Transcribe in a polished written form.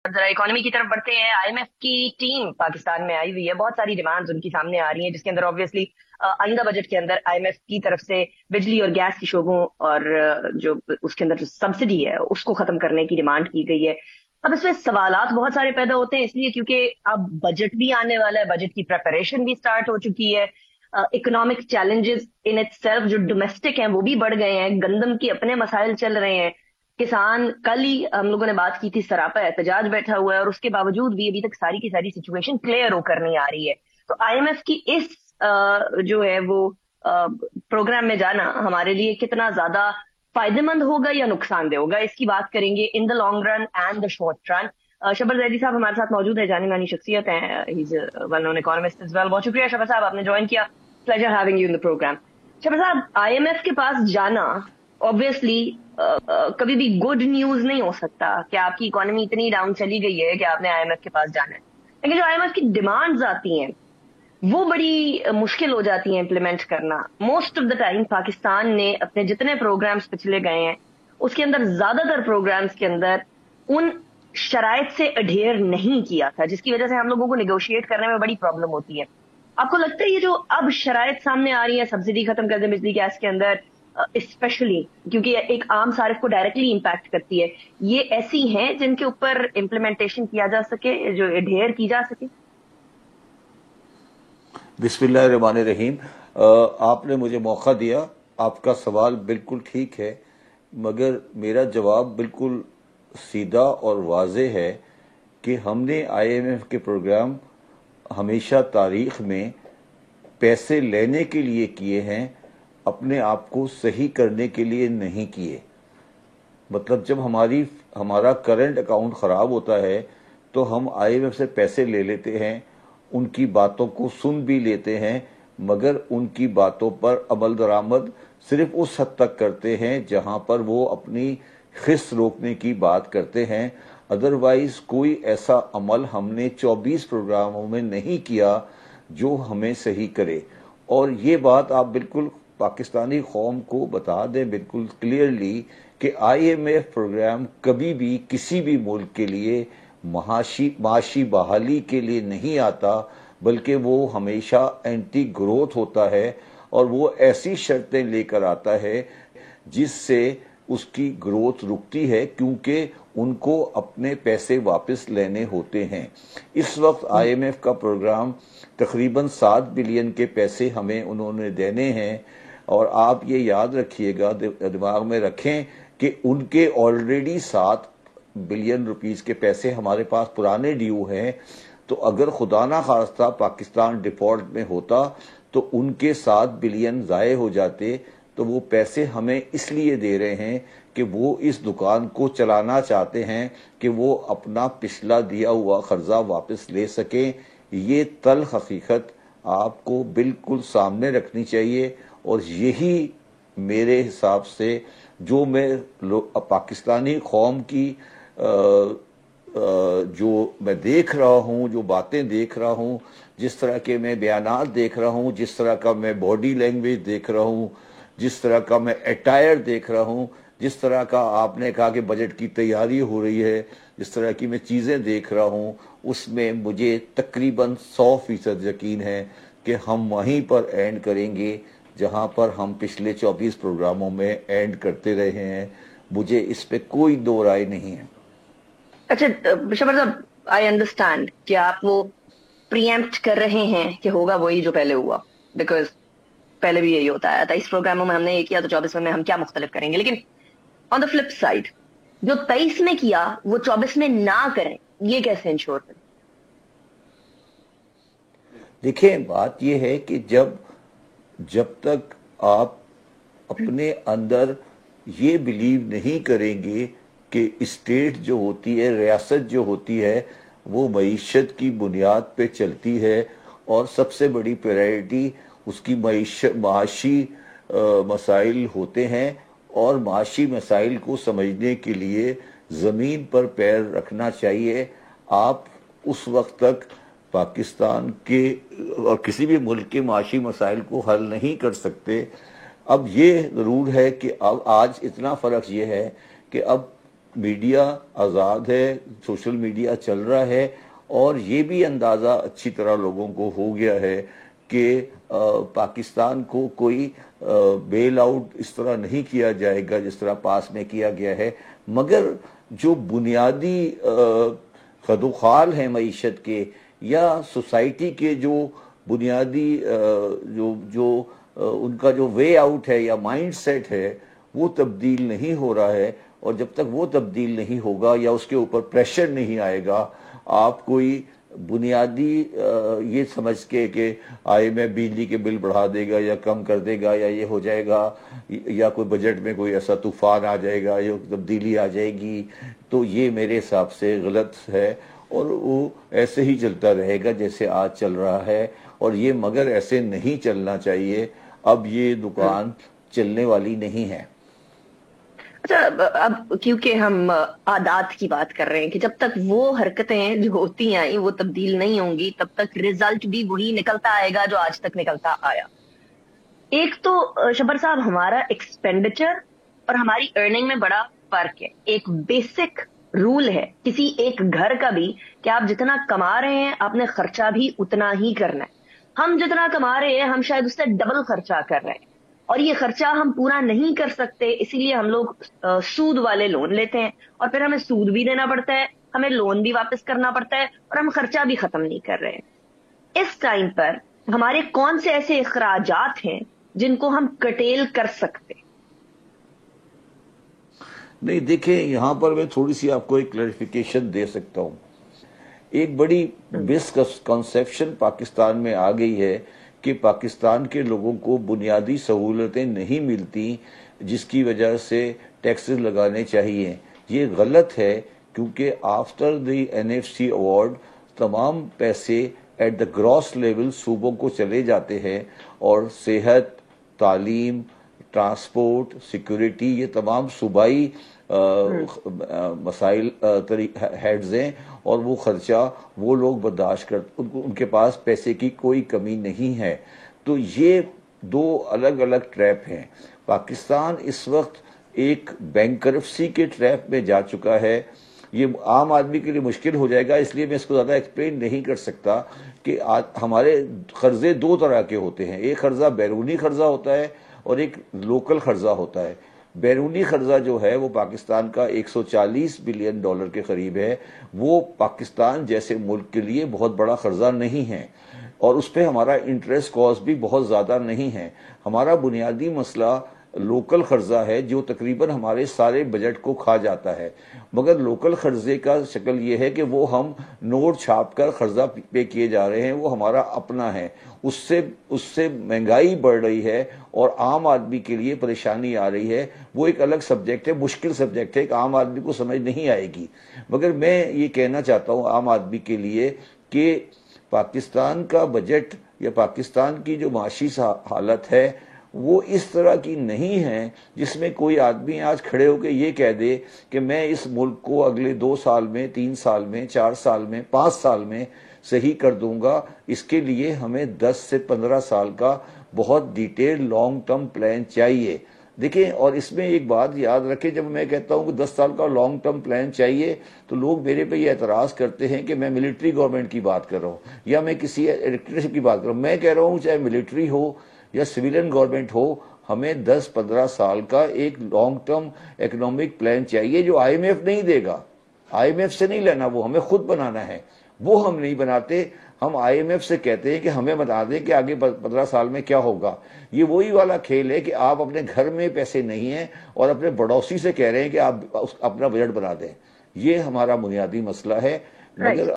जरा इकोनॉमी की तरफ बढ़ते हैं। आईएमएफ की टीम पाकिस्तान में आई हुई है, बहुत सारी डिमांड्स उनकी सामने आ रही हैं, जिसके अंदर ऑब्वियसली आइंदा बजट के अंदर आईएमएफ की तरफ से बिजली और गैस की शोबों और जो उसके अंदर जो सब्सिडी है उसको खत्म करने की डिमांड की गई है। अब इसमें सवालात बहुत सारे पैदा होते हैं, इसलिए क्योंकि अब बजट भी आने वाला है, बजट की प्रेपरेशन भी स्टार्ट हो चुकी है। इकोनॉमिक चैलेंजेस इन इटसेल्फ जो डोमेस्टिक हैं वो भी बढ़ गए हैं, गंदम के अपने मसाइल चल रहे हैं। किसान, कल ही हम लोगों ने बात की थी, सरापा एहतजाज बैठा हुआ है और उसके बावजूद भी अभी तक सारी की सारी सिचुएशन क्लियर होकर नहीं आ रही है। तो आईएमएफ की इस जो है वो प्रोग्राम में जाना हमारे लिए कितना ज्यादा फायदेमंद होगा या नुकसानदेह होगा, इसकी बात करेंगे in the long run and the short run. Shabbar Zaidi साहब हमारे साथ मौजूद है, जानी मानी शख्सियत हैं, he is well known economist as well. बहुत शुक्रिया शबर साहब, आपने ज्वाइन किया। Pleasure having you in the program. Shabbar साहब, आईएमएफ के पास जाना ऑब्वियसली कभी भी गुड न्यूज नहीं हो सकता कि आपकी इकोनॉमी इतनी डाउन चली गई है कि आपने आईएमएफ के पास जाना है, लेकिन जो आईएमएफ की डिमांड्स आती हैं वो बड़ी मुश्किल हो जाती है इम्प्लीमेंट करना। Most of the time Pakistan ने अपने जितने प्रोग्राम्स पिछले गए हैं उसके अंदर ज्यादातर प्रोग्राम्स के अंदर उन शराइत से अडेयर नहीं किया था, जिसकी वजह से हम लोगों को निगोशिएट करने में बड़ी प्रॉब्लम होती है। आपको लगता है ये जो अब शराइत सामने आ रही है, सब्सिडी खत्म कर दे बिजली गैस के अंदर, स्पेशली क्योंकि एक आम सारिफ को डायरेक्टली इम्पैक्ट करती है, ये ऐसी हैं जिनके ऊपर इम्प्लीमेंटेशन किया जा सके, जो अडेयर की जा सके? बिस्मिल्लाहिर्रहमानिर्रहीम। आपने मुझे मौका दिया। आपका सवाल बिल्कुल ठीक है, मगर मेरा जवाब बिल्कुल सीधा और वाज़े है कि हमने आईएमएफ के प्रोग्राम हमेशा तारीख में पैसे लेने के लिए किए हैं, अपने आप को सही करने के लिए नहीं किए। मतलब जब हमारा करंट अकाउंट ख़राब होता है तो हम आईएमएफ से पैसे ले लेते हैं, उनकी बातों को सुन भी लेते हैं, मगर उनकी बातों पर अमल दरामद सिर्फ उस हद तक करते हैं जहां पर वो अपनी खिस रोकने की बात करते हैं। अदरवाइज कोई ऐसा अमल हमने 24 प्रोग्रामों में नहीं किया जो हमें सही करे। और ये बात आप बिल्कुल पाकिस्तानी कौम को बता दें बिल्कुल क्लियरली कि आईएमएफ प्रोग्राम कभी भी किसी भी मुल्क के लिए माशी बहाली के लिए नहीं आता, बल्कि वो हमेशा एंटी ग्रोथ होता है और वो ऐसी शर्तें लेकर आता है जिससे उसकी ग्रोथ रुकती है, क्योंकि उनको अपने पैसे वापस लेने होते हैं। इस वक्त आईएमएफ का प्रोग्राम तकरीबन 7 बिलियन के पैसे हमें उन्होंने देने हैं। और आप ये याद रखिएगा, दिमाग में रखें कि उनके ऑलरेडी 7 बिलियन रुपीस के पैसे हमारे पास पुराने ड्यू हैं। तो अगर खुदा ना खास्ता पाकिस्तान डिफॉल्ट में होता तो उनके 7 बिलियन ज़ाये हो जाते। तो वो पैसे हमें इसलिए दे रहे हैं कि वो इस दुकान को चलाना चाहते हैं कि वो अपना पिछला दिया हुआ कर्जा वापस ले सकें। ये तल्ख हकीकत आपको बिल्कुल सामने रखनी चाहिए और यही मेरे हिसाब से जो मैं पाकिस्तानी कौम की जो मैं देख रहा हूँ, जो बातें देख रहा हूँ, जिस तरह के मैं बयानात देख रहा हूँ, जिस तरह का मैं बॉडी लैंग्वेज देख रहा हूँ, जिस तरह का मैं अटायर देख रहा हूँ, जिस तरह का आपने कहा कि बजट की तैयारी हो रही है, जिस तरह की मैं चीज़ें देख रहा हूँ, उसमें मुझे तकरीबन 100% यकीन है कि हम वहीं पर एंड करेंगे जहां पर हम पिछले 24 प्रोग्रामों में एंड करते रहे हैं। मुझे इस पे कोई दो राय नहीं है। अच्छा शबर साहब, आई अंडरस्टैंड कि आप वो प्रीएम्प्ट कर रहे हैं कि होगा वही जो पहले हुआ, बिकॉज पहले भी यही होता है, 23 प्रोग्रामों में हमने ये किया तो 24 में हम क्या मुख्तलिफ करेंगे। लेकिन ऑन द फ्लिप साइड, जो 23 में किया वो 24 में ना करें, ये कैसे इंश्योर करें? देखिए, बात यह है कि जब तक आप अपने अंदर ये बिलीव नहीं करेंगे कि स्टेट जो होती है, रियासत जो होती है, वो मईशत की बुनियाद पे चलती है और सबसे बड़ी प्रायोरिटी उसकी माशी मसाइल होते हैं, और माशी मसाइल को समझने के लिए ज़मीन पर पैर रखना चाहिए। आप उस वक्त तक पाकिस्तान के और किसी भी मुल्क के माशी मसाइल को हल नहीं कर सकते। अब ये ज़रूर है कि अब आज इतना फ़र्क ये है कि अब میڈیا آزاد ہے، سوشل میڈیا چل رہا ہے، اور یہ بھی اندازہ اچھی طرح لوگوں کو ہو گیا ہے کہ پاکستان کو کوئی بیل آؤٹ اس طرح نہیں کیا جائے گا جس طرح پاس میں کیا گیا ہے، مگر جو بنیادی خد و خال ہیں معیشت کے یا سوسائٹی کے جو بنیادی جو ان کا جو وے آؤٹ ہے یا مائنڈ سیٹ ہے وہ تبدیل نہیں ہو رہا ہے، اور جب تک وہ تبدیل نہیں ہوگا یا اس کے اوپر پریشر نہیں آئے گا، آپ کوئی بنیادی یہ سمجھ کے کہ آئی ایم ایف بجلی کے بل بڑھا دے گا یا کم کر دے گا یا یہ ہو جائے گا یا کوئی بجٹ میں کوئی ایسا طوفان آ جائے گا یا تبدیلی آ جائے گی، تو یہ میرے حساب سے غلط ہے، اور وہ ایسے ہی چلتا رہے گا جیسے آج چل رہا ہے، اور یہ مگر ایسے نہیں چلنا چاہیے، اب یہ دکان چلنے والی نہیں ہے۔ اچھا، اب کیونکہ ہم عادات کی بات کر رہے ہیں کہ جب تک وہ حرکتیں جو ہوتی آئیں وہ تبدیل نہیں ہوں گی تب تک رزلٹ بھی وہی نکلتا آئے گا جو آج تک نکلتا آیا۔ ایک تو شبر صاحب ہمارا ایکسپینڈیچر اور ہماری ارننگ میں بڑا فرق ہے۔ ایک بیسک رول ہے کسی ایک گھر کا بھی کہ آپ جتنا کما رہے ہیں آپ نے خرچہ بھی اتنا ہی کرنا ہے۔ ہم جتنا کما رہے ہیں ہم شاید اس سے ڈبل خرچہ کر رہے ہیں، اور یہ خرچہ ہم پورا نہیں کر سکتے، اسی لیے ہم لوگ سود والے لون لیتے ہیں، اور پھر ہمیں سود بھی دینا پڑتا ہے، ہمیں لون بھی واپس کرنا پڑتا ہے، اور ہم خرچہ بھی ختم نہیں کر رہے ہیں۔ اس ٹائم پر ہمارے کون سے ایسے اخراجات ہیں جن کو ہم کٹیل کر سکتے؟ نہیں، دیکھیں یہاں پر میں تھوڑی سی آپ کو ایک کلیریفیکیشن دے سکتا ہوں۔ ایک بڑی مسکنسیپشن پاکستان میں آ گئی ہے کہ پاکستان کے لوگوں کو بنیادی سہولتیں نہیں ملتی جس کی وجہ سے ٹیکسز لگانے چاہیے۔ یہ غلط ہے، کیونکہ آفٹر دی NFC ایوارڈ تمام پیسے ایٹ دا گراس لیول صوبوں کو چلے جاتے ہیں، اور صحت، تعلیم، ٹرانسپورٹ، سیکورٹی، یہ تمام صوبائی مسائل ہیڈز ہیں، اور وہ خرچہ وہ لوگ برداشت کرتے، ان کے پاس پیسے کی کوئی کمی نہیں ہے۔ تو یہ دو الگ الگ ٹریپ ہیں۔ پاکستان اس وقت ایک بینکرپسی کے ٹریپ میں جا چکا ہے۔ یہ عام آدمی کے لیے مشکل ہو جائے گا، اس لیے میں اس کو زیادہ ایکسپلین نہیں کر سکتا کہ ہمارے قرضے دو طرح کے ہوتے ہیں۔ ایک قرضہ بیرونی قرضہ ہوتا ہے اور ایک لوکل قرضہ ہوتا ہے۔ بیرونی قرضہ جو ہے وہ پاکستان کا $140 بلین کے قریب ہے، وہ پاکستان جیسے ملک کے لیے بہت بڑا قرضہ نہیں ہے، اور اس پہ ہمارا انٹرسٹ کاسٹ بھی بہت زیادہ نہیں ہے۔ ہمارا بنیادی مسئلہ لوکل قرضہ ہے جو تقریباً ہمارے سارے بجٹ کو کھا جاتا ہے، مگر لوکل قرضے کا شکل یہ ہے کہ وہ ہم نوٹ چھاپ کر قرضہ پے کیے جا رہے ہیں، وہ ہمارا اپنا ہے، اس سے مہنگائی بڑھ رہی ہے اور عام آدمی کے لیے پریشانی آ رہی ہے۔ وہ ایک الگ سبجیکٹ ہے، مشکل سبجیکٹ ہے، ایک عام آدمی کو سمجھ نہیں آئے گی، مگر میں یہ کہنا چاہتا ہوں عام آدمی کے لیے کہ پاکستان کا بجٹ یا پاکستان کی جو معاشی حالت ہے وہ اس طرح کی نہیں ہے جس میں کوئی آدمی آج کھڑے ہو کے یہ کہہ دے کہ میں اس ملک کو اگلے 2 سال میں، 3 سال میں، 4 سال میں، 5 سال میں صحیح کر دوں گا۔ اس کے لیے ہمیں 10 سے 15 سال کا بہت ڈیٹیل لانگ ٹرم پلان چاہیے۔ دیکھیں، اور اس میں ایک بات یاد رکھیں، جب میں کہتا ہوں کہ 10 سال کا لانگ ٹرم پلان چاہیے تو لوگ میرے پہ یہ اعتراض کرتے ہیں کہ میں ملٹری گورنمنٹ کی بات کر رہا ہوں یا میں کسی الیکٹریشن کی بات کر رہا ہوں۔ میں کہہ رہا ہوں چاہے ملٹری ہو یا سویلین گورنمنٹ ہو، ہمیں 10-15 سال کا ایک لانگ ٹرم اکنامک پلان چاہیے جو آئی ایم ایف نہیں دے گا۔ آئی ایم ایف سے نہیں لینا، وہ ہمیں خود بنانا ہے۔ وہ ہم نہیں بناتے، ہم آئی ایم ایف سے کہتے ہیں کہ ہمیں بتا دیں کہ آگے 15 سال میں کیا ہوگا۔ یہ وہی والا کھیل ہے کہ آپ اپنے گھر میں پیسے نہیں ہیں اور اپنے پڑوسی سے کہہ رہے ہیں کہ آپ اپنا بجٹ بنا دیں۔ یہ ہمارا بنیادی مسئلہ ہے، مگر